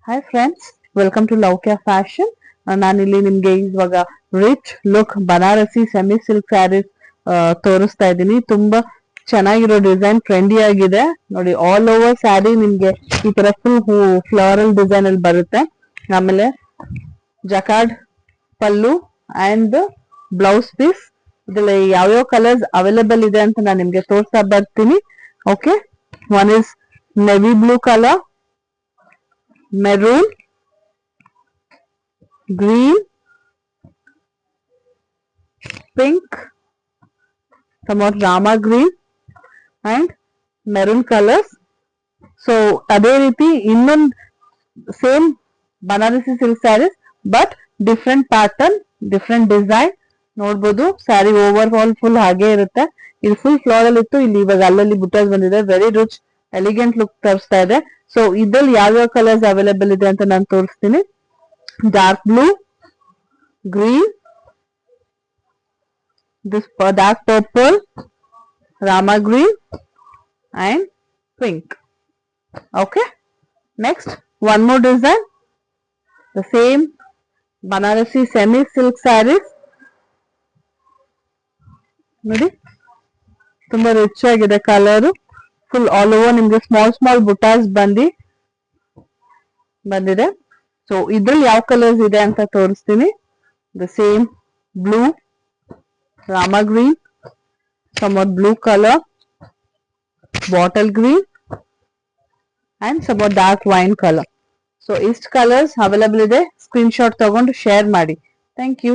Hi friends, welcome to Loukya fashion. ನಾನಿಲ್ಲಿ ನಿಮ್ಗೆ ಇವಾಗ rich look Banarasi semi silk sarees ತೋರಿಸ್ತಾ ಇದ್ದೀನಿ. ತುಂಬಾ ಚೆನ್ನಾಗಿರೋ ಡಿಸೈನ್, ಟ್ರೆಂಡಿ ಆಗಿದೆ ನೋಡಿ. ಆಲ್ ಓವರ್ ಸ್ಯಾರಿ ನಿಮ್ಗೆ ಈ ತರ ಫುಲ್ ಫ್ಲವರಲ್ ಡಿಸೈನ್ ಅಲ್ಲಿ ಬರುತ್ತೆ. ಆಮೇಲೆ jacquard pallu and blouse piece. ಇದ್ರಲ್ಲಿ ಯಾವ್ಯಾವ ಕಲರ್ಸ್ ಅವೈಲೇಬಲ್ ಇದೆ ಅಂತ ನಾನು ನಿಮ್ಗೆ ತೋರಿಸ್ತಾ ಬರ್ತೀನಿ. Okay, one is navy blue colour, maroon, green, pink, somewhat rama green and maroon colors. So ಅದೇ ರೀತಿ ಇನ್ನೊಂದು same Banarasi silk saris but different pattern, different design ನೋಡ್ಬೋದು. ಸ್ಯಾರಿ ಓವರ್ ಆಲ್ ಫುಲ್ ಹಾಗೆ ಇರುತ್ತೆ. ಇದು ಫುಲ್ ಫ್ಲೋರಲ್ ಇತ್ತು, ಇಲ್ಲಿ ಇವಾಗ ಅಲ್ಲಲ್ಲಿ ಬುಟ್ಟಾಸ್ ಬಂದಿದೆ. ವೆರಿ ರಿಚ್ ಎಲಿಗೆಂಟ್ ಲುಕ್ ತರಿಸ್ತಾ ಇದೆ. ಸೊ ಇದ್ರಲ್ಲಿ ಯಾವ್ಯಾವ ಕಲರ್ಸ್ ಅವೈಲೇಬಲ್ ಇದೆ ಅಂತ ನಾನು ತೋರಿಸ್ತೀನಿ. Dark blue, green, this dark purple, rama green and pink. Okay, next one more design, the same Banarasi semi silk sarees. ನೋಡಿ, ತುಂಬಾ ರಿಚ್ ಆಗಿದೆ ಕಲರ್. ಫುಲ್ ಆಲ್ ಓವರ್ ನಿಮ್ಗೆ ಸ್ಮಾಲ್ ಬುಟಾಸ್ ಬಂದಿದೆ. ಸೊ ಇದ್ರಲ್ಲಿ ಯಾವ ಕಲರ್ಸ್ ಇದೆ ಅಂತ ತೋರಿಸ್ತೀನಿ. The same blue, Rama green, somewhat blue color, bottle green and somewhat dark wine color. So ಇಷ್ಟು ಕಲರ್ಸ್ ಅವೈಲೇಬಲ್ ಇದೆ. ಸ್ಕ್ರೀನ್ ಶಾಟ್ ತಗೊಂಡು ಶೇರ್ ಮಾಡಿ. Thank you.